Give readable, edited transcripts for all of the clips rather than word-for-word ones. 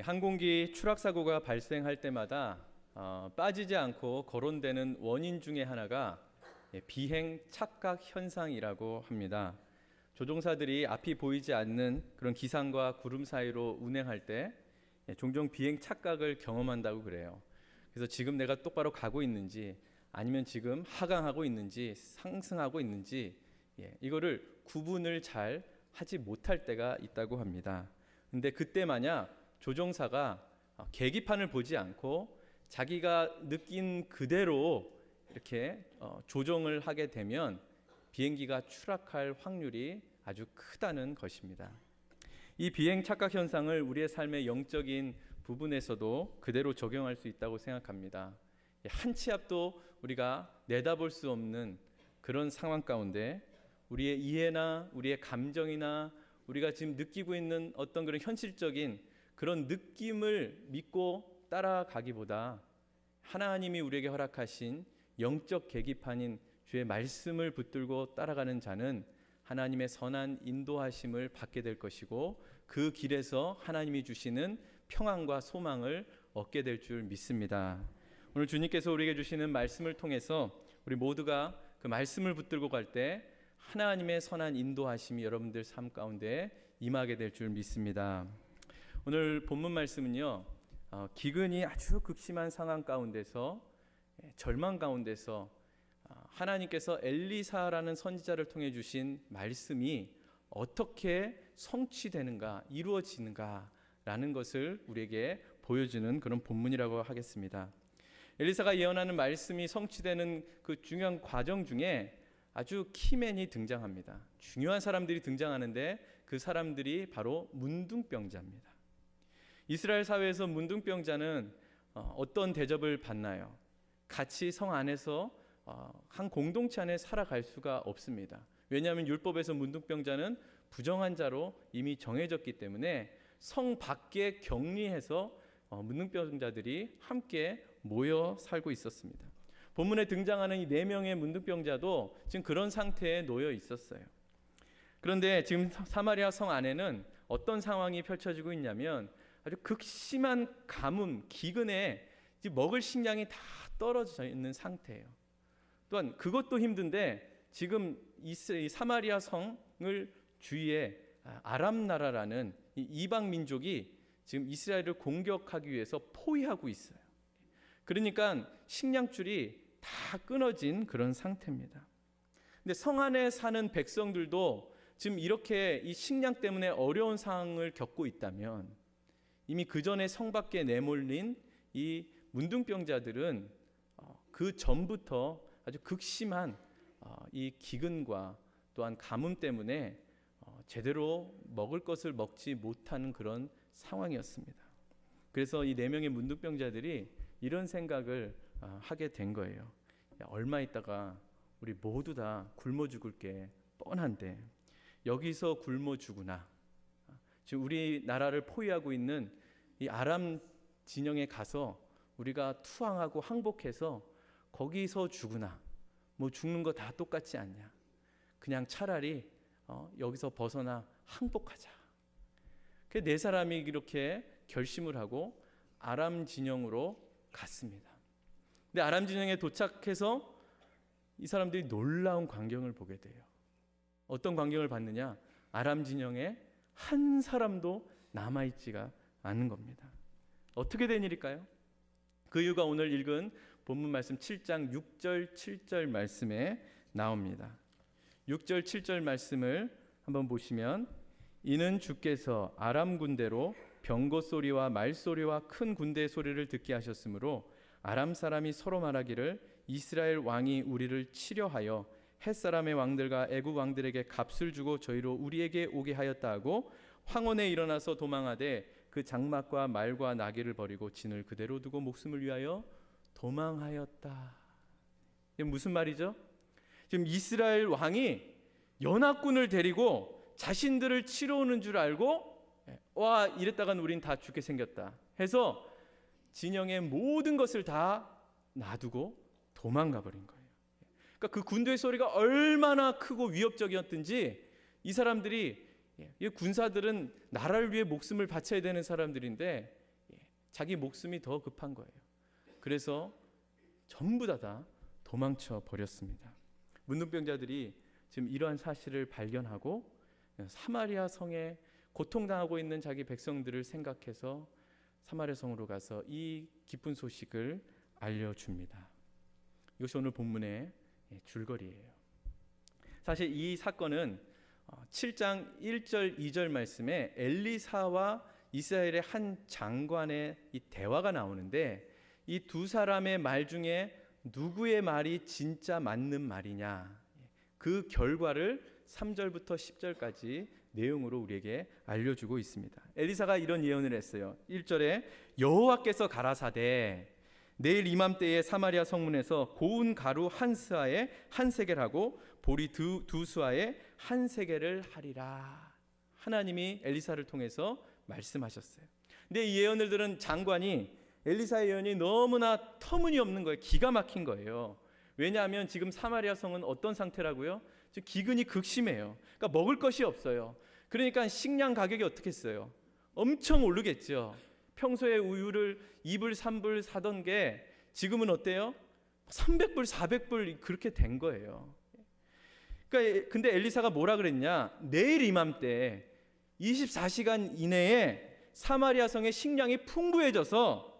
항공기 추락 사고가 발생할 때마다 빠지지 않고 거론되는 원인 중에 하나가 비행 착각 현상이라고 합니다. 조종사들이 앞이 보이지 않는 그런 기상과 구름 사이로 운행할 때 종종 비행 착각을 경험한다고 그래요. 그래서 지금 내가 똑바로 가고 있는지 아니면 지금 하강하고 있는지 상승하고 있는지 이거를 구분을 잘 하지 못할 때가 있다고 합니다. 근데 그때 만약 조종사가 계기판을 보지 않고 자기가 느낀 그대로 이렇게 조종을 하게 되면 비행기가 추락할 확률이 아주 크다는 것입니다. 이 비행 착각 현상을 우리의 삶의 영적인 부분에서도 그대로 적용할 수 있다고 생각합니다. 한 치 앞도 우리가 내다볼 수 없는 그런 상황 가운데 우리의 이해나 우리의 감정이나 우리가 지금 느끼고 있는 어떤 그런 현실적인 그런 느낌을 믿고 따라가기보다 하나님이 우리에게 허락하신 영적 계기판인 주의 말씀을 붙들고 따라가는 자는 하나님의 선한 인도하심을 받게 될 것이고 그 길에서 하나님이 주시는 평안과 소망을 얻게 될 줄 믿습니다. 오늘 주님께서 우리에게 주시는 말씀을 통해서 우리 모두가 그 말씀을 붙들고 갈 때 하나님의 선한 인도하심이 여러분들 삶 가운데 임하게 될 줄 믿습니다. 오늘 본문 말씀은요, 기근이 아주 극심한 상황 가운데서 절망 가운데서 하나님께서 엘리사라는 선지자를 통해 주신 말씀이 어떻게 성취되는가, 이루어지는가라는 것을 우리에게 보여주는 그런 본문이라고 하겠습니다. 엘리사가 예언하는 말씀이 성취되는 그 중요한 과정 중에 아주 키맨이 등장합니다. 중요한 사람들이 등장하는데 그 사람들이 바로 문둥병자입니다. 이스라엘 사회에서 문둥병자는 어떤 대접을 받나요? 같이 성 안에서 한 공동체 안에 살아갈 수가 없습니다. 왜냐하면 율법에서 문둥병자는 부정한 자로 이미 정해졌기 때문에 성 밖에 격리해서 문둥병자들이 함께 모여 살고 있었습니다. 본문에 등장하는 이 4명의 문둥병자도 지금 그런 상태에 놓여 있었어요. 그런데 지금 사마리아 성 안에는 어떤 상황이 펼쳐지고 있냐면 아주 극심한 가뭄, 기근에 먹을 식량이 다 떨어져 있는 상태예요. 또한 그것도 힘든데 지금 이 사마리아 성을 주위에 아람 나라라는 이방 민족이 지금 이스라엘을 공격하기 위해서 포위하고 있어요. 그러니까 식량줄이 다 끊어진 그런 상태입니다. 근데 성 안에 사는 백성들도 지금 이렇게 이 식량 때문에 어려운 상황을 겪고 있다면 이미 그 전에 성 밖에 내몰린 이 문둥병자들은 그 전부터 아주 극심한 이 기근과 또한 가뭄 때문에 제대로 먹을 것을 먹지 못하는 그런 상황이었습니다. 그래서 이 4명의 문둥병자들이 이런 생각을 하게 된 거예요. 얼마 있다가 우리 모두 다 굶어 죽을 게 뻔한데 여기서 굶어 죽으나 지금 우리나라를 포위하고 있는 이 아람 진영에 가서 우리가 투항하고 항복해서 거기서 죽으나 뭐 죽는 거 다 똑같지 않냐. 그냥 차라리 여기서 벗어나 항복하자. 그 4사람이 이렇게 결심을 하고 아람 진영으로 갔습니다. 근데 아람 진영에 도착해서 이 사람들이 놀라운 광경을 보게 돼요. 어떤 광경을 봤느냐? 아람 진영에 한 사람도 남아있지가 않은 겁니다. 어떻게 된 일일까요? 그 이유가 오늘 읽은 본문 말씀 7장 6절 7절 말씀에 나옵니다. 6절 7절 말씀을 한번 보시면 이는 주께서 아람 군대로 병거 소리와 말소리와 큰 군대 소리를 듣게 하셨으므로 아람 사람이 서로 말하기를 이스라엘 왕이 우리를 치려하여 햇사람의 왕들과 애국 왕들에게 값을 주고 저희로 우리에게 오게 하였다 하고 황혼에 일어나서 도망하되 그 장막과 말과 나귀를 버리고 진을 그대로 두고 목숨을 위하여 도망하였다. 이게 무슨 말이죠? 지금 이스라엘 왕이 연합군을 데리고 자신들을 치러 오는 줄 알고 와 이랬다간 우린 다 죽게 생겼다 해서 진영의 모든 것을 다 놔두고 도망가 버린 거예요. 그러니까 그 군대 소리가 얼마나 크고 위협적이었든지 이 사람들이 이 군사들은 나라를 위해 목숨을 바쳐야 되는 사람들인데 자기 목숨이 더 급한 거예요. 그래서 전부 다 도망쳐 버렸습니다. 문둥병자들이 지금 이러한 사실을 발견하고 사마리아 성에 고통당하고 있는 자기 백성들을 생각해서 사마리아 성으로 가서 이 기쁜 소식을 알려줍니다. 이것이 오늘 본문의 줄거리예요. 사실 이 사건은 7장 1절 2절 말씀에 엘리사와 이스라엘의 한 장관의 이 대화가 나오는데 이 두 사람의 말 중에 누구의 말이 진짜 맞는 말이냐, 그 결과를 3절부터 10절까지 내용으로 우리에게 알려주고 있습니다. 엘리사가 이런 예언을 했어요. 1절에 여호와께서 가라사대 내일 이맘때에 사마리아 성문에서 고운 가루 한 스아에 한 세겔하고 보리 두 수아에 한 세겔을 하리라. 하나님이 엘리사를 통해서 말씀하셨어요. 근데 이 예언을 들은 장관이 엘리사의 예언이 너무나 터무니없는 거예요. 기가 막힌 거예요. 왜냐하면 지금 사마리아 성은 어떤 상태라고요? 지금 기근이 극심해요. 그러니까 먹을 것이 없어요. 그러니까 식량 가격이 어떻게 했어요? 엄청 오르겠죠. 평소에 우유를 2불 3불 사던 게 지금은 어때요? 300불 400불 그렇게 된 거예요. 그러니까 근데 엘리사가 뭐라 그랬냐? 내일 이맘때 24시간 이내에 사마리아 성의 식량이 풍부해져서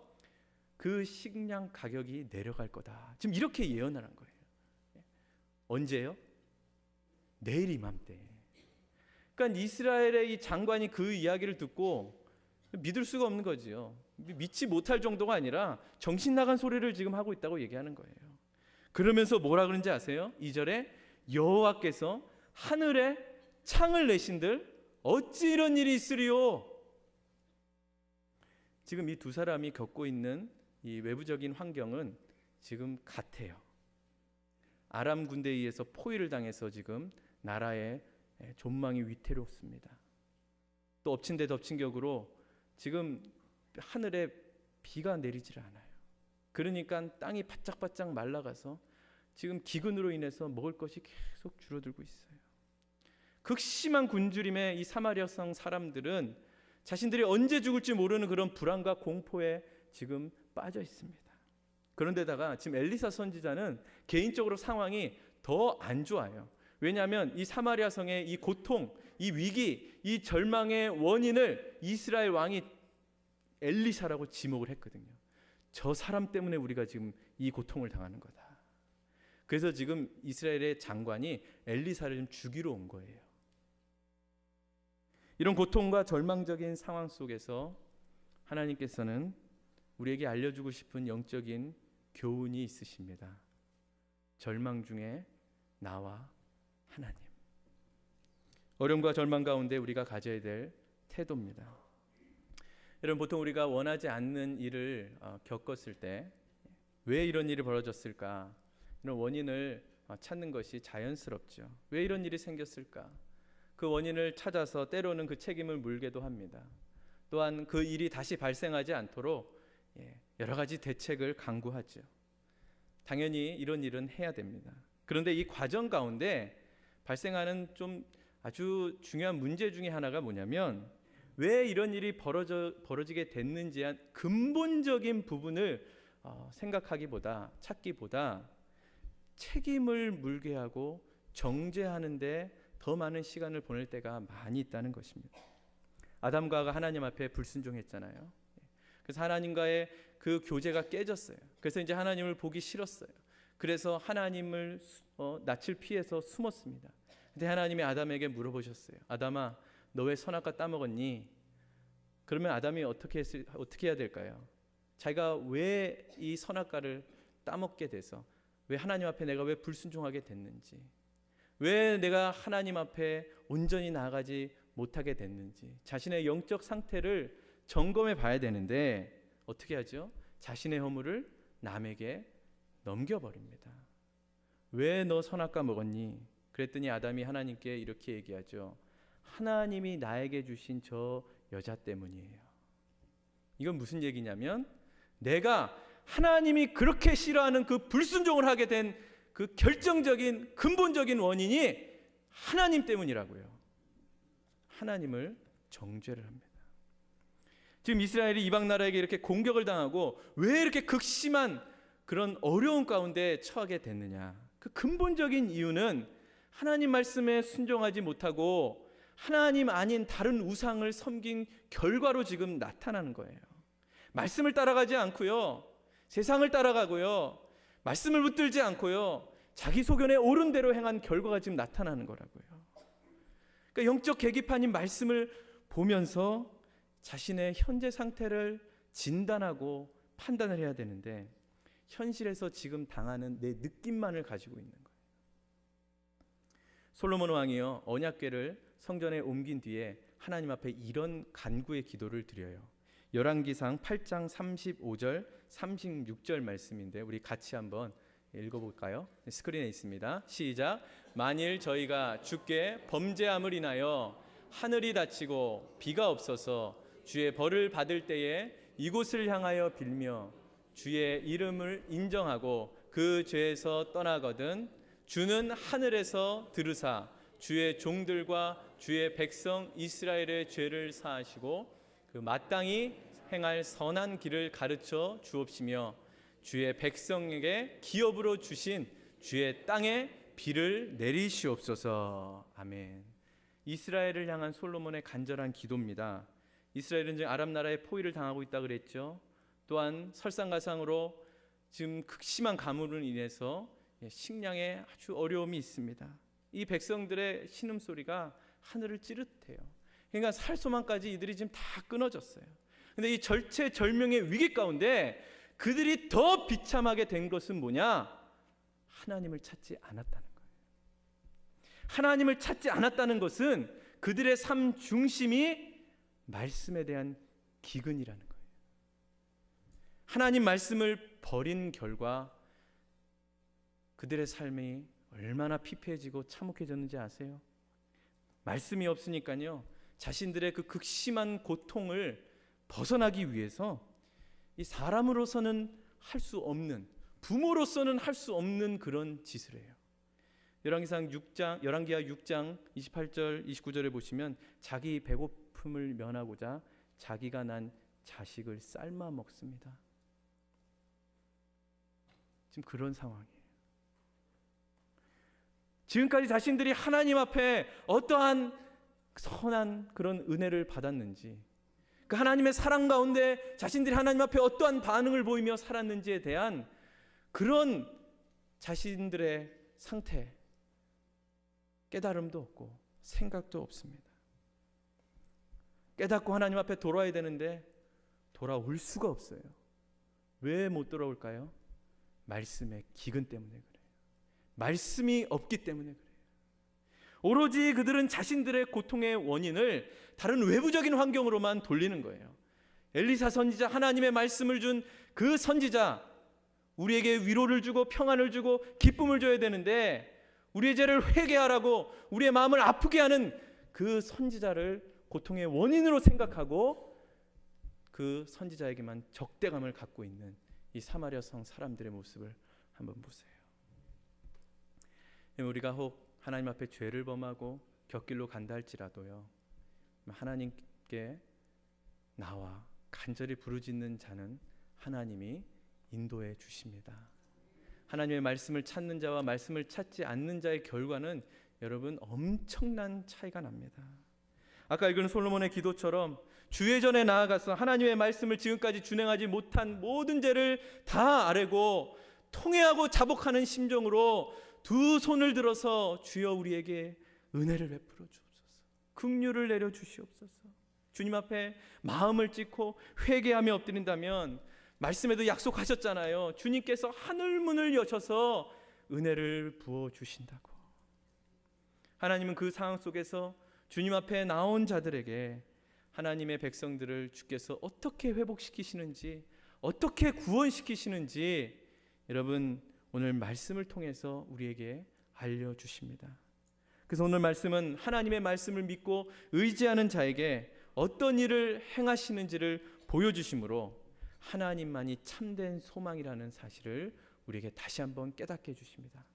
그 식량 가격이 내려갈 거다. 지금 이렇게 예언을 한 거예요. 언제요? 내일 이맘때. 그러니까 이스라엘의 이 장관이 그 이야기를 듣고 믿을 수가 없는 거지요. 믿지 못할 정도가 아니라 정신 나간 소리를 지금 하고 있다고 얘기하는 거예요. 그러면서 뭐라 그런지 아세요? 2절에 여호와께서 하늘에 창을 내신들 어찌 이런 일이 있으리요? 지금 이 두 사람이 겪고 있는 이 외부적인 환경은 지금 같아요. 아람 군대에 의해서 포위를 당해서 지금 나라의 존망이 위태롭습니다. 또 엎친 데 덮친 격으로 지금 하늘에 비가 내리질 않아요. 그러니까 땅이 바짝바짝 말라가서 지금 기근으로 인해서 먹을 것이 계속 줄어들고 있어요. 극심한 굶주림에 이 사마리아 성 사람들은 자신들이 언제 죽을지 모르는 그런 불안과 공포에 지금 빠져 있습니다. 그런데다가 지금 엘리사 선지자는 개인적으로 상황이 더 안 좋아요. 왜냐하면 이 사마리아 성의 이 고통, 이 위기, 이 절망의 원인을 이스라엘 왕이 엘리사라고 지목을 했거든요. 저 사람 때문에 우리가 지금 이 고통을 당하는 거다. 그래서 지금 이스라엘의 장관이 엘리사를 좀 죽이러 온 거예요. 이런 고통과 절망적인 상황 속에서 하나님께서는 우리에게 알려주고 싶은 영적인 교훈이 있으십니다. 절망 중에 나와 하나님. 어려움과 절망 가운데 우리가 가져야 될 태도입니다. 여러분, 보통 우리가 원하지 않는 일을 겪었을 때 왜 이런 일이 벌어졌을까? 이런 원인을 찾는 것이 자연스럽죠. 왜 이런 일이 생겼을까? 그 원인을 찾아서 때로는 그 책임을 물기도 합니다. 또한 그 일이 다시 발생하지 않도록 여러 가지 대책을 강구하죠. 당연히 이런 일은 해야 됩니다. 그런데 이 과정 가운데 발생하는 좀 아주 중요한 문제 중에 하나가 뭐냐면 왜 이런 일이 벌어지게 됐는지 한 근본적인 부분을 생각하기보다 찾기보다 책임을 물게 하고 정죄하는데 더 많은 시간을 보낼 때가 많이 있다는 것입니다. 아담과 하와가 하나님 앞에 불순종했잖아요. 그래서 하나님과의 그 교제가 깨졌어요. 그래서 이제 하나님을 보기 싫었어요. 그래서 하나님을 낯을 피해서 숨었습니다. 근데 하나님이 아담에게 물어보셨어요. 아담아, 너 왜 선악과 따먹었니? 그러면 아담이 어떻게 해야 될까요? 자기가 왜 이 선악과를 따먹게 돼서, 왜 하나님 앞에 내가 왜 불순종하게 됐는지, 왜 내가 하나님 앞에 온전히 나아가지 못하게 됐는지 자신의 영적 상태를 점검해 봐야 되는데 어떻게 하죠? 자신의 허물을 남에게 넘겨버립니다. 왜 너 선악과 먹었니? 그랬더니 아담이 하나님께 이렇게 얘기하죠. 하나님이 나에게 주신 저 여자 때문이에요. 이건 무슨 얘기냐면 내가 하나님이 그렇게 싫어하는 그 불순종을 하게 된 그 결정적인 근본적인 원인이 하나님 때문이라고요. 하나님을 정죄를 합니다. 지금 이스라엘이 이방 나라에게 이렇게 공격을 당하고 왜 이렇게 극심한 그런 어려운 가운데 처하게 됐느냐? 그 근본적인 이유는 하나님 말씀에 순종하지 못하고 하나님 아닌 다른 우상을 섬긴 결과로 지금 나타나는 거예요. 말씀을 따라가지 않고요, 세상을 따라가고요, 말씀을 붙들지 않고요, 자기 소견에 옳은 대로 행한 결과가 지금 나타나는 거라고요. 그러니까 영적 계기판인 말씀을 보면서 자신의 현재 상태를 진단하고 판단을 해야 되는데, 현실에서 지금 당하는 내 느낌만을 가지고 있는 거예요. 솔로몬 왕이요, 언약궤를 성전에 옮긴 뒤에 하나님 앞에 이런 간구의 기도를 드려요. 열왕기상 8장 35절 36절 말씀인데 우리 같이 한번 읽어볼까요? 스크린에 있습니다. 시작. 만일 저희가 주께 범죄함을 인하여 하늘이 닫히고 비가 없어서 주의 벌을 받을 때에 이곳을 향하여 빌며 주의 이름을 인정하고 그 죄에서 떠나거든 주는 하늘에서 들으사 주의 종들과 주의 백성 이스라엘의 죄를 사하시고 그 마땅히 행할 선한 길을 가르쳐 주옵시며 주의 백성에게 기업으로 주신 주의 땅에 비를 내리시옵소서. 아멘. 이스라엘을 향한 솔로몬의 간절한 기도입니다. 이스라엘은 지금 아람 나라의 포위를 당하고 있다 그랬죠. 또한 설상가상으로 지금 극심한 가뭄으로 인해서 식량에 아주 어려움이 있습니다. 이 백성들의 신음소리가 하늘을 찌릿해요. 그러니까 살 소망까지 이들이 지금 다 끊어졌어요. 근데 이 절체절명의 위기 가운데 그들이 더 비참하게 된 것은 뭐냐? 하나님을 찾지 않았다는 거예요. 하나님을 찾지 않았다는 것은 그들의 삶 중심이 말씀에 대한 기근이라는 거예요. 하나님 말씀을 버린 결과 그들의 삶이 얼마나 피폐해지고 참혹해졌는지 아세요? 말씀이 없으니까요, 자신들의 그 극심한 고통을 벗어나기 위해서 이 사람으로서는 할 수 없는, 부모로서는 할 수 없는 그런 짓을 해요. 열왕기하 6장 28절 29절에 보시면 자기 배고픔을 면하고자 자기가 난 자식을 삶아 먹습니다. 지금 그런 상황이에요. 지금까지 자신들이 하나님 앞에 어떠한 선한 그런 은혜를 받았는지, 그 하나님의 사랑 가운데 자신들이 하나님 앞에 어떠한 반응을 보이며 살았는지에 대한 그런 자신들의 상태, 깨달음도 없고 생각도 없습니다. 깨닫고 하나님 앞에 돌아와야 되는데 돌아올 수가 없어요. 왜 못 돌아올까요? 말씀의 기근 때문에 그래요. 말씀이 없기 때문에 그래요. 오로지 그들은 자신들의 고통의 원인을 다른 외부적인 환경으로만 돌리는 거예요. 엘리사 선지자, 하나님의 말씀을 준 그 선지자, 우리에게 위로를 주고 평안을 주고 기쁨을 줘야 되는데 우리의 죄를 회개하라고 우리의 마음을 아프게 하는 그 선지자를 고통의 원인으로 생각하고 그 선지자에게만 적대감을 갖고 있는 이 사마리아 성 사람들의 모습을 한번 보세요. 우리가 혹 하나님 앞에 죄를 범하고 곁길로 간다 할지라도요, 하나님께 나와 간절히 부르짖는 자는 하나님이 인도해 주십니다. 하나님의 말씀을 찾는 자와 말씀을 찾지 않는 자의 결과는 여러분 엄청난 차이가 납니다. 아까 읽은 솔로몬의 기도처럼 주의 전에 나아가서 하나님의 말씀을 지금까지 준행하지 못한 모든 죄를 다 아뢰고 통회하고 자복하는 심정으로 두 손을 들어서 주여 우리에게 은혜를 베풀어 주옵소서, 긍휼을 내려 주시옵소서. 주님 앞에 마음을 찢고 회개하며 엎드린다면 말씀에도 약속하셨잖아요. 주님께서 하늘문을 여셔서 은혜를 부어 주신다고. 하나님은 그 상황 속에서 주님 앞에 나온 자들에게 하나님의 백성들을 주께서 어떻게 회복시키시는지, 어떻게 구원시키시는지 여러분 오늘 말씀을 통해서 우리에게 알려주십니다. 그래서 오늘 말씀은 하나님의 말씀을 믿고 의지하는 자에게 어떤 일을 행하시는지를 보여주심으로 하나님만이 참된 소망이라는 사실을 우리에게 다시 한번 깨닫게 해주십니다.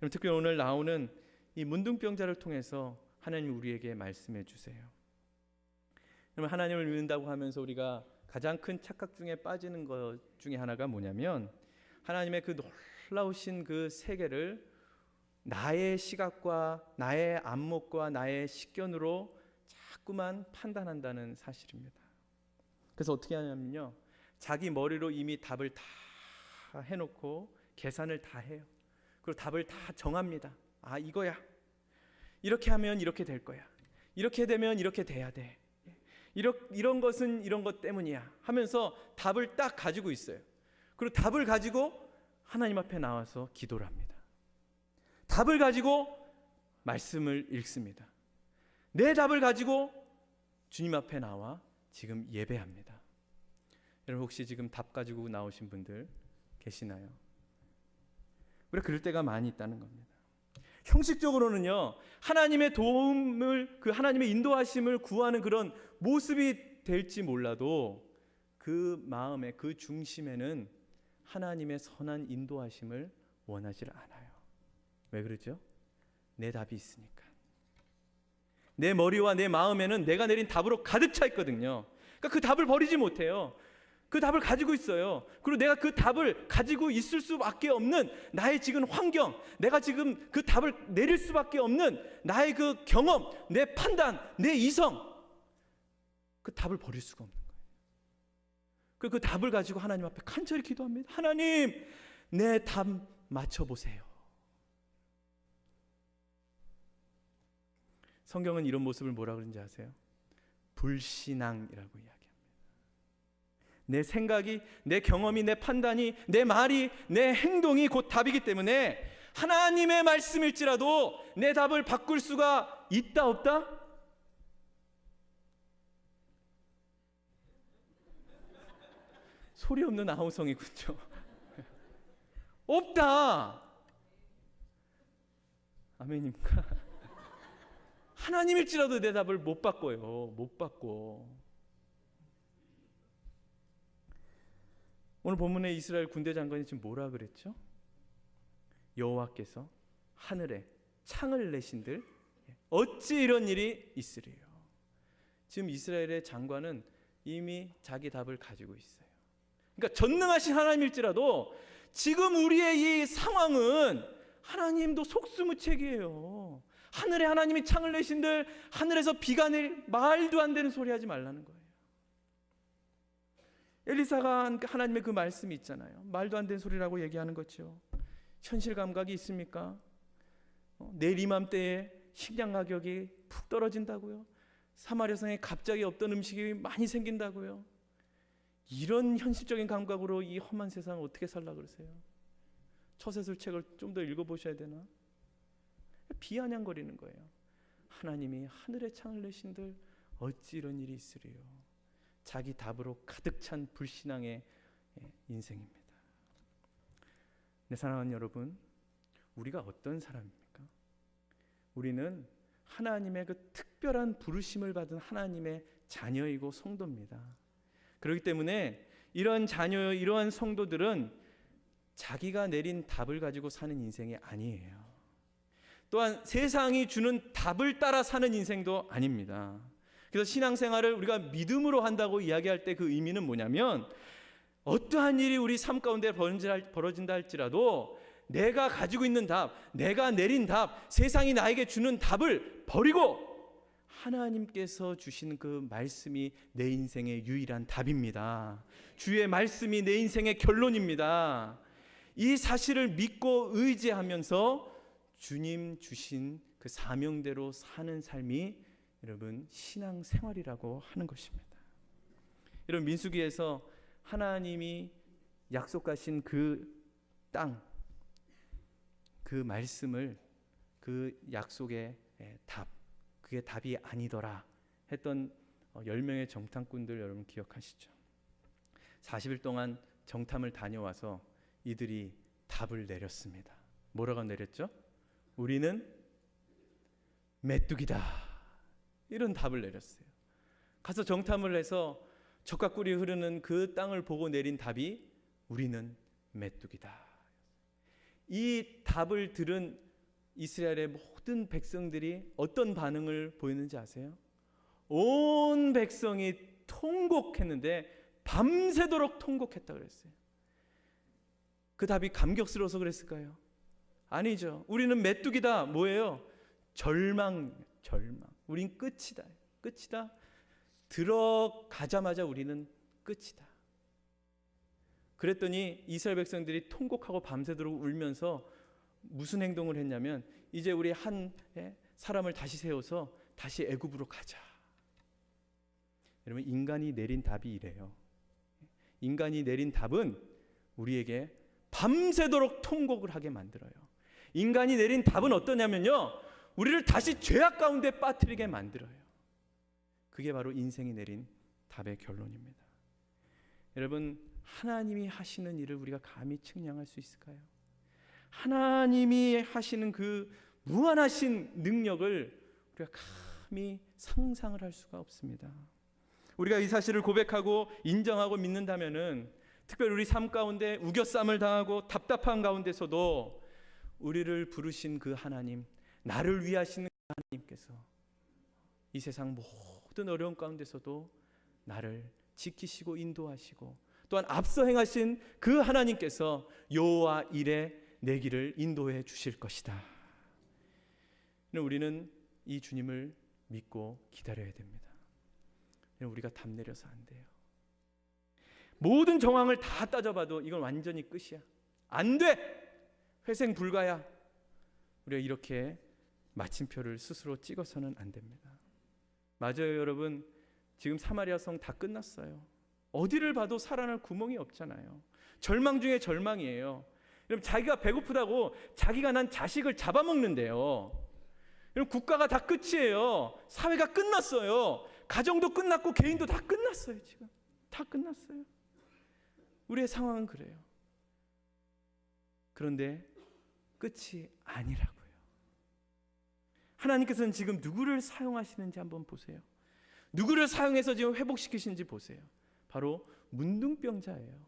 특히 오늘 나오는 이 문둥병자를 통해서 하나님 우리에게 말씀해 주세요. 그러면 하나님을 믿는다고 하면서 우리가 가장 큰 착각 중에 빠지는 것 중에 하나가 뭐냐면, 하나님의 그 놀라우신 그 세계를 나의 시각과 나의 안목과 나의 식견으로 자꾸만 판단한다는 사실입니다. 그래서 어떻게 하냐면요, 자기 머리로 이미 답을 다 해놓고 계산을 다 해요. 그리고 답을 다 정합니다. 아, 이거야. 이렇게 하면 이렇게 될 거야. 이렇게 되면 이렇게 돼야 돼. 이런 것은 이런 것 때문이야 하면서 답을 딱 가지고 있어요. 그리고 답을 가지고 하나님 앞에 나와서 기도를 합니다. 답을 가지고 말씀을 읽습니다. 내 답을 가지고 주님 앞에 나와 지금 예배합니다. 여러분, 혹시 지금 답 가지고 나오신 분들 계시나요? 우리가 그럴 때가 많이 있다는 겁니다. 형식적으로는요, 하나님의 도움을, 그 하나님의 인도하심을 구하는 그런 모습이 될지 몰라도 그 마음의 그 중심에는 하나님의 선한 인도하심을 원하지 않아요. 왜 그러죠? 내 답이 있으니까. 내 머리와 내 마음에는 내가 내린 답으로 가득 차 있거든요. 그러니까 그 답을 버리지 못해요. 그 답을 가지고 있어요. 그리고 내가 그 답을 가지고 있을 수밖에 없는 나의 지금 환경, 내가 지금 그 답을 내릴 수밖에 없는 나의 그 경험, 내 판단, 내 이성, 그 답을 버릴 수가 없는 거예요. 그 답을 가지고 하나님 앞에 간절히 기도합니다. 하나님, 내 답 맞춰보세요. 성경은 이런 모습을 뭐라 그러는지 아세요? 불신앙이라고 이야기합니다. 내 생각이, 내 경험이, 내 판단이, 내 말이, 내 행동이 곧 답이기 때문에 하나님의 말씀일지라도 내 답을 바꿀 수가 있다 없다? 소리 없는 아우성이군요. 없다. 아멘입니까? 하나님일지라도 내 답을 못 바꿔요. 못 바꿔. 오늘 본문에 이스라엘 군대 장관이 지금 뭐라 그랬죠? 여호와께서 하늘에 창을 내신들 어찌 이런 일이 있으리요. 지금 이스라엘의 장관은 이미 자기 답을 가지고 있어요. 그러니까 전능하신 하나님일지라도 지금 우리의 이 상황은 하나님도 속수무책이에요. 하늘에 하나님이 창을 내신들 하늘에서 비가 내릴, 말도 안 되는 소리 하지 말라는 거예요. 엘리사가 하나님의 그 말씀이 있잖아요. 말도 안 되는 소리라고 얘기하는 거죠. 현실 감각이 있습니까? 내일 이맘때에 식량 가격이 푹 떨어진다고요? 사마리아 성에 갑자기 없던 음식이 많이 생긴다고요? 이런 현실적인 감각으로 이 험한 세상을 어떻게 살라 그러세요? 처세술책을 좀 더 읽어보셔야 되나? 비아냥거리는 거예요. 하나님이 하늘에 창을 내신들 어찌 이런 일이 있으리요. 자기 답으로 가득 찬 불신앙의 인생입니다. 내 사랑하는 여러분, 우리가 어떤 사람입니까? 우리는 하나님의 그 특별한 부르심을 받은 하나님의 자녀이고 성도입니다. 그렇기 때문에 이런 자녀, 이러한 성도들은 자기가 내린 답을 가지고 사는 인생이 아니에요. 또한 세상이 주는 답을 따라 사는 인생도 아닙니다. 그래서 신앙생활을 우리가 믿음으로 한다고 이야기할 때 그 의미는 뭐냐면, 어떠한 일이 우리 삶 가운데 벌어진다 할지라도 내가 가지고 있는 답, 내가 내린 답, 세상이 나에게 주는 답을 버리고 하나님께서 주신 그 말씀이 내 인생의 유일한 답입니다. 주의 말씀이 내 인생의 결론입니다. 이 사실을 믿고 의지하면서 주님 주신 그 사명대로 사는 삶이 여러분 신앙생활이라고 하는 것입니다. 여러분, 민수기에서 하나님이 약속하신 그 땅, 그 말씀을, 그 약속의 답, 그게 답이 아니더라 했던 10명의 정탐꾼들 여러분 기억하시죠? 40일 동안 정탐을 다녀와서 이들이 답을 내렸습니다. 뭐라고 내렸죠? 우리는 메뚜기다, 이런 답을 내렸어요. 가서 정탐을 해서 젖과 꿀이 흐르는 그 땅을 보고 내린 답이 우리는 메뚜기다. 이 답을 들은 이스라엘의 모든 백성들이 어떤 반응을 보였는지 아세요? 온 백성이 통곡했는데 밤새도록 통곡했다 그랬어요. 그 답이 감격스러워서 그랬을까요? 아니죠. 우리는 메뚜기다. 뭐예요? 절망. 우린 끝이다. 들어가자마자 우리는 끝이다. 그랬더니 이스라엘 백성들이 통곡하고 밤새도록 울면서 무슨 행동을 했냐면, 이제 우리 한 사람을 다시 세워서 다시 애굽으로 가자. 여러분, 인간이 내린 답이 이래요. 인간이 내린 답은 우리에게 밤새도록 통곡을 하게 만들어요. 인간이 내린 답은 어떠냐면요, 우리를 다시 죄악 가운데 빠뜨리게 만들어요. 그게 바로 인생이 내린 답의 결론입니다. 여러분, 하나님이 하시는 일을 우리가 감히 측량할 수 있을까요? 하나님이 하시는 그 무한하신 능력을 우리가 감히 상상을 할 수가 없습니다. 우리가 이 사실을 고백하고 인정하고 믿는다면은, 특별히 우리 삶 가운데 우겨쌈을 당하고 답답한 가운데서도 우리를 부르신 그 하나님, 나를 위하시는 하나님께서 이 세상 모든 어려움 가운데서도 나를 지키시고 인도하시고, 또한 앞서 행하신 그 하나님께서 여호와 이레 내 길을 인도해 주실 것이다. 우리는 이 주님을 믿고 기다려야 됩니다. 우리가 답 내려서 안 돼요. 모든 정황을 다 따져봐도 이건 완전히 끝이야. 안 돼! 회생 불가야. 우리가 이렇게 마침표를 스스로 찍어서는 안 됩니다. 맞아요, 여러분. 지금 사마리아 성 다 끝났어요. 어디를 봐도 살아날 구멍이 없잖아요. 절망 중에 절망이에요. 여러분, 자기가 배고프다고 자기가 난 자식을 잡아먹는데요. 여러분, 국가가 다 끝이에요. 사회가 끝났어요. 가정도 끝났고 개인도 다 끝났어요. 지금 다 끝났어요. 우리의 상황은 그래요. 그런데 끝이 아니라고요. 하나님께서는 지금 누구를 사용하시는지 한번 보세요. 누구를 사용해서 지금 회복시키시는지 보세요. 바로 문둥병자예요.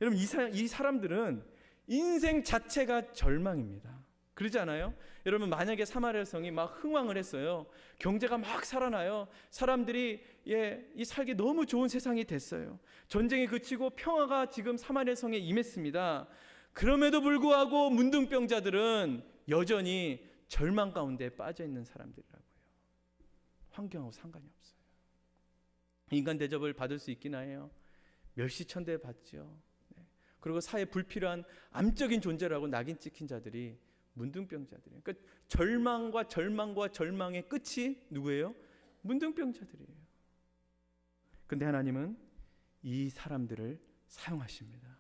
여러분, 이 사람들은 인생 자체가 절망입니다. 그러지 않아요? 여러분, 만약에 사마리아 성이 막 흥왕을 했어요. 경제가 막 살아나요. 사람들이 이 살기 너무 좋은 세상이 됐어요. 전쟁이 그치고 평화가 지금 사마리아 성에 임했습니다. 그럼에도 불구하고 문둥병자들은 여전히 절망 가운데 빠져 있는 사람들이라고요. 환경하고 상관이 없어요. 인간 대접을 받을 수 있긴 해요. 멸시천대 받죠. 그리고 사회에 불필요한 암적인 존재라고 낙인 찍힌 자들이 문둥병자들이에요. 그러니까 절망과 절망의 끝이 누구예요? 문둥병자들이에요. 그런데 하나님은 이 사람들을 사용하십니다.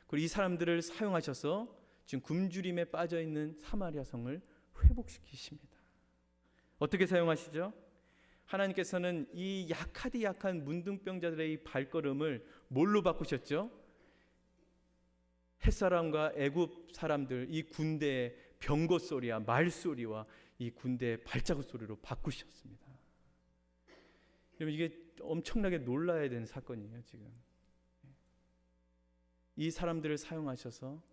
그리고 이 사람들을 사용하셔서 지금 굶주림에 빠져 있는 사마리아 성을 회복시키십니다. 어떻게 사용하시죠? 하나님께서는 이 약한 문둥병자들의 이 발걸음을 뭘로 바꾸셨죠? 햇사람과 애굽 사람들, 이 군대의 병거 소리와 말소리와 이 군대의 발자국 소리로 바꾸셨습니다. 여러분, 이게 엄청나게 놀라야 되는 사건이에요. 지금 이 사람들을 사용하셔서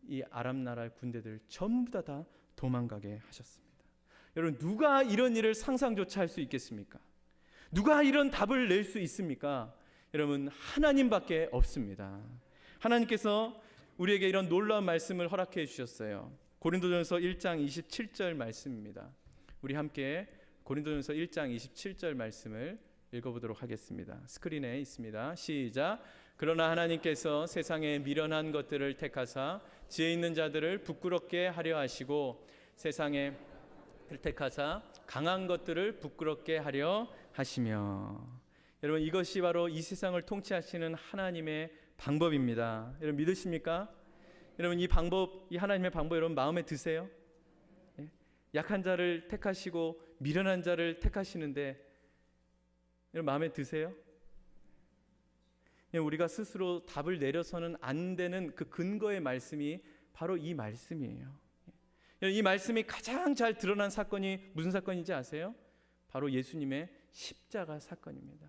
이 아람 나라의 군대들 전부 다 도망가게 하셨습니다. 여러분, 누가 이런 일을 상상조차 할 수 있겠습니까? 누가 이런 답을 낼 수 있습니까? 여러분, 하나님밖에 없습니다. 하나님께서 우리에게 이런 놀라운 말씀을 허락해 주셨어요. 고린도전서 1장 27절 말씀입니다. 우리 함께 고린도전서 1장 27절 말씀을 읽어보도록 하겠습니다. 스크린에 있습니다. 시작. 그러나 하나님께서 세상에 미련한 것들을 택하사 지혜 있는 자들을 부끄럽게 하려 하시고 세상에 택하사 강한 것들을 부끄럽게 하려 하시며. 여러분, 이것이 바로 이 세상을 통치하시는 하나님의 방법입니다. 여러분, 믿으십니까? 여러분, 이 하나님의 방법 여러분 마음에 드세요? 약한 자를 택하시고 미련한 자를 택하시는데 여러분 마음에 드세요? 우리가 스스로 답을 내려서는 안 되는 그 근거의 말씀이 바로 이 말씀이에요. 이 말씀이 가장 잘 드러난 사건이 무슨 사건인지 아세요? 바로 예수님의 십자가 사건입니다.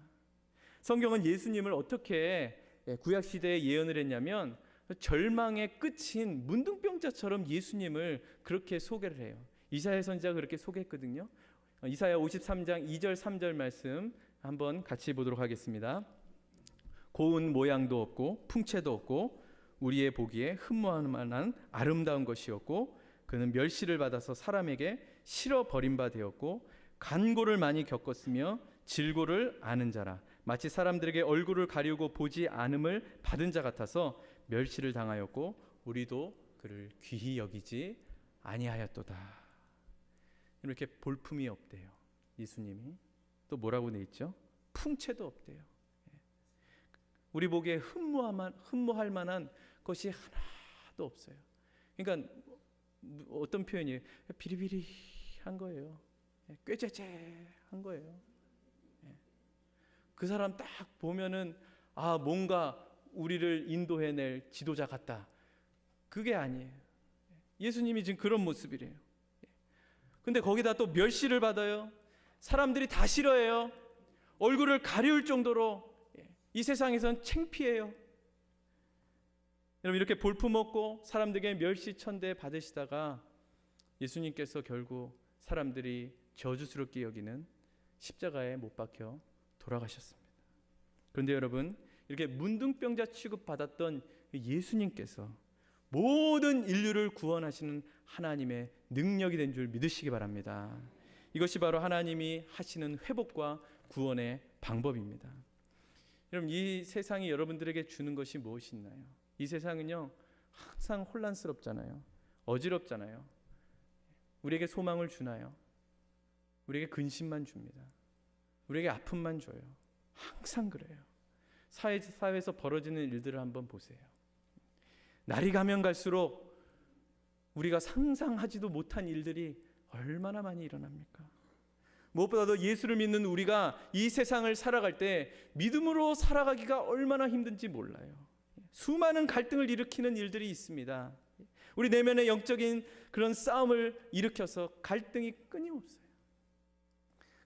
성경은 예수님을 어떻게 구약 시대에 예언을 했냐면 절망의 끝인 문둥병자처럼 예수님을 그렇게 소개를 해요. 이사야 선지자가 그렇게 소개했거든요. 이사야 53장 2절 3절 말씀 한번 같이 보도록 하겠습니다. 고운 모양도 없고 풍채도 없고 우리의 보기에 흠모할 만한 아름다운 것이었고 그는 멸시를 받아서 사람에게 실어 버린 바 되었고 간고를 많이 겪었으며 질고를 아는 자라 마치 사람들에게 얼굴을 가리우고 보지 않음을 받은 자 같아서 멸시를 당하였고 우리도 그를 귀히 여기지 아니하였도다. 이렇게 볼품이 없대요. 예수님이 또 뭐라고 돼 있죠? 풍채도 없대요. 우리 보기에 흠모할 만한 것이 하나도 없어요. 그러니까 어떤 표현이에요? 비리비리한 거예요. 꾀죄죄한 거예요. 그 사람 딱 보면은 뭔가 우리를 인도해낼 지도자 같다. 그게 아니에요. 예수님이 지금 그런 모습이래요. 근데 거기다 또 멸시를 받아요. 사람들이 다 싫어해요. 얼굴을 가리울 정도로 이 세상에선 창피해요. 여러분 이렇게 볼품없고 사람들에게 멸시천대 받으시다가 예수님께서 결국 사람들이 저주스럽게 여기는 십자가에 못 박혀 돌아가셨습니다. 그런데 여러분 이렇게 문둥병자 취급받았던 예수님께서 모든 인류를 구원하시는 하나님의 능력이 된 줄 믿으시기 바랍니다. 이것이 바로 하나님이 하시는 회복과 구원의 방법입니다. 여러분 이 세상이 여러분들에게 주는 것이 무엇이 있나요? 이 세상은요 항상 혼란스럽잖아요. 어지럽잖아요. 우리에게 소망을 주나요? 우리에게 근심만 줍니다. 우리에게 아픔만 줘요. 항상 그래요. 사회에서 벌어지는 일들을 한번 보세요. 날이 가면 갈수록 우리가 상상하지도 못한 일들이 얼마나 많이 일어납니까? 무엇보다도 예수를 믿는 우리가 이 세상을 살아갈 때 믿음으로 살아가기가 얼마나 힘든지 몰라요. 수많은 갈등을 일으키는 일들이 있습니다. 우리 내면의 영적인 그런 싸움을 일으켜서 갈등이 끊임없어요.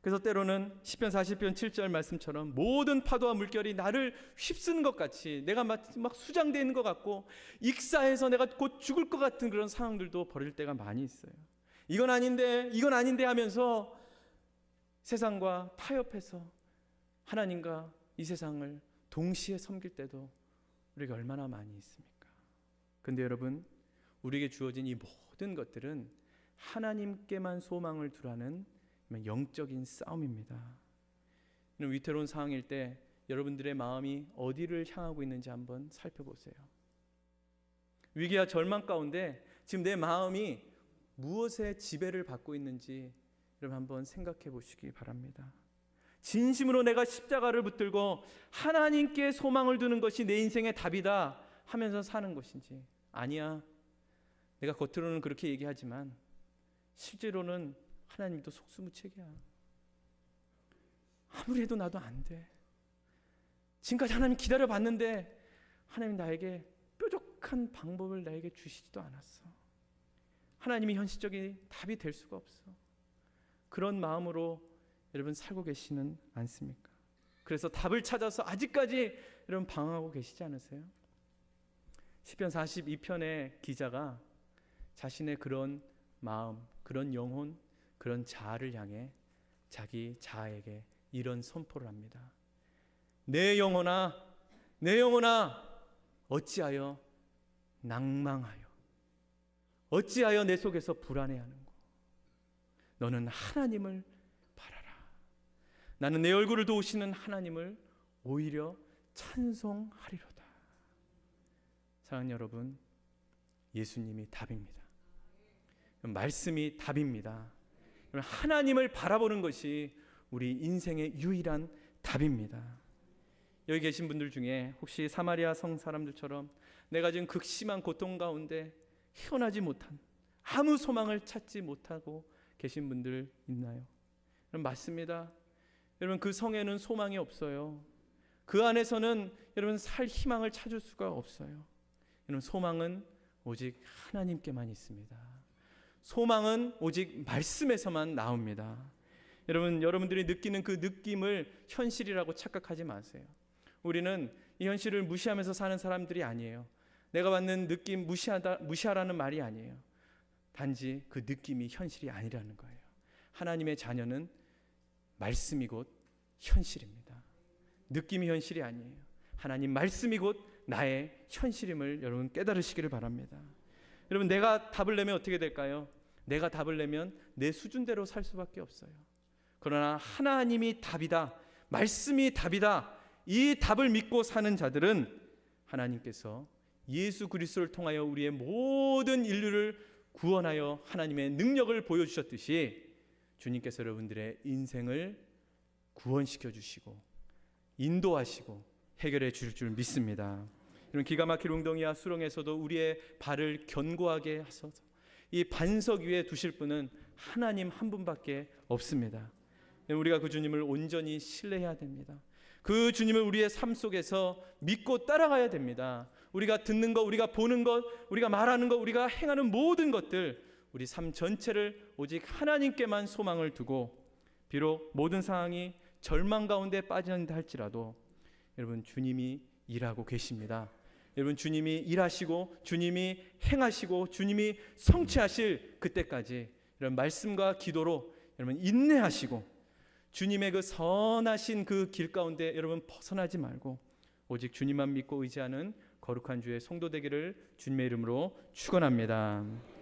그래서 때로는 시편 40편 7절 말씀처럼 모든 파도와 물결이 나를 휩쓰는 것 같이 내가 막 수장되어 있는 것 같고 익사해서 내가 곧 죽을 것 같은 그런 상황들도 벌어질 때가 많이 있어요. 이건 아닌데 하면서 세상과 타협해서 하나님과 이 세상을 동시에 섬길 때도 우리가 얼마나 많이 있습니까? 근데 여러분 우리에게 주어진 이 모든 것들은 하나님께만 소망을 두라는 영적인 싸움입니다. 이런 위태로운 상황일 때 여러분들의 마음이 어디를 향하고 있는지 한번 살펴보세요. 위기와 절망 가운데 지금 내 마음이 무엇의 지배를 받고 있는지 여러분 한번 생각해 보시기 바랍니다. 진심으로 내가 십자가를 붙들고 하나님께 소망을 두는 것이 내 인생의 답이다 하면서 사는 것인지, 아니야 내가 겉으로는 그렇게 얘기하지만 실제로는 하나님도 속수무책이야. 아무리 해도 나도 안 돼. 지금까지 하나님 기다려봤는데 하나님 나에게 뾰족한 방법을 나에게 주시지도 않았어. 하나님이 현실적인 답이 될 수가 없어. 그런 마음으로 여러분 살고 계시는 않습니까? 그래서 답을 찾아서 아직까지 여러분 방황하고 계시지 않으세요? 시편 42편의 기자가 자신의 그런 마음, 그런 영혼, 그런 자아를 향해 자기 자아에게 이런 선포를 합니다. 내 영혼아, 내 영혼아, 어찌하여 낭망하여, 어찌하여 내 속에서 불안해하는고? 너는 하나님을 바라라. 나는 내 얼굴을 도우시는 하나님을 오히려 찬송하리로다. 사랑하는 여러분, 예수님이 답입니다. 말씀이 답입니다. 하나님을 바라보는 것이 우리 인생의 유일한 답입니다. 여기 계신 분들 중에 혹시 사마리아 성 사람들처럼 내가 지금 극심한 고통 가운데 헤어나지 못한, 아무 소망을 찾지 못하고 계신 분들 있나요? 여러분 맞습니다. 여러분 그 성에는 소망이 없어요. 그 안에서는 여러분 살 희망을 찾을 수가 없어요. 여러분 소망은 오직 하나님께만 있습니다. 소망은 오직 말씀에서만 나옵니다. 여러분들이 느끼는 그 느낌을 현실이라고 착각하지 마세요. 우리는 이 현실을 무시하면서 사는 사람들이 아니에요. 내가 받는 느낌 무시하라는 말이 아니에요. 단지 그 느낌이 현실이 아니라는 거예요. 하나님의 자녀는 말씀이 곧 현실입니다. 느낌이 현실이 아니에요. 하나님 말씀이 곧 나의 현실임을 여러분 깨달으시기를 바랍니다. 여러분, 내가 답을 내면 어떻게 될까요? 내가 답을 내면 내 수준대로 살 수밖에 없어요. 그러나 하나님이 답이다, 말씀이 답이다, 이 답을 믿고 사는 자들은 하나님께서 예수 그리스도를 통하여 우리의 모든 인류를 구원하여 하나님의 능력을 보여주셨듯이 주님께서 여러분들의 인생을 구원시켜 주시고 인도하시고 해결해 주실 줄 믿습니다. 이런 기가 막힐 웅덩이와 수렁에서도 우리의 발을 견고하게 하소서. 이 반석 위에 두실 분은 하나님 한 분밖에 없습니다. 우리가 그 주님을 온전히 신뢰해야 됩니다. 그 주님을 우리의 삶 속에서 믿고 따라가야 됩니다. 우리가 듣는 것, 우리가 보는 것, 우리가 말하는 것, 우리가 행하는 모든 것들, 우리 삶 전체를 오직 하나님께만 소망을 두고, 비록 모든 상황이 절망 가운데 빠진다 할지라도 여러분, 주님이 일하고 계십니다. 여러분, 주님이 일하시고 주님이 행하시고 주님이 성취하실 그때까지 이런 말씀과 기도로 여러분 인내하시고 주님의 그 선하신 그 길 가운데 여러분 벗어나지 말고 오직 주님만 믿고 의지하는 거룩한 주의 성도 되기를 주님의 이름으로 축원합니다.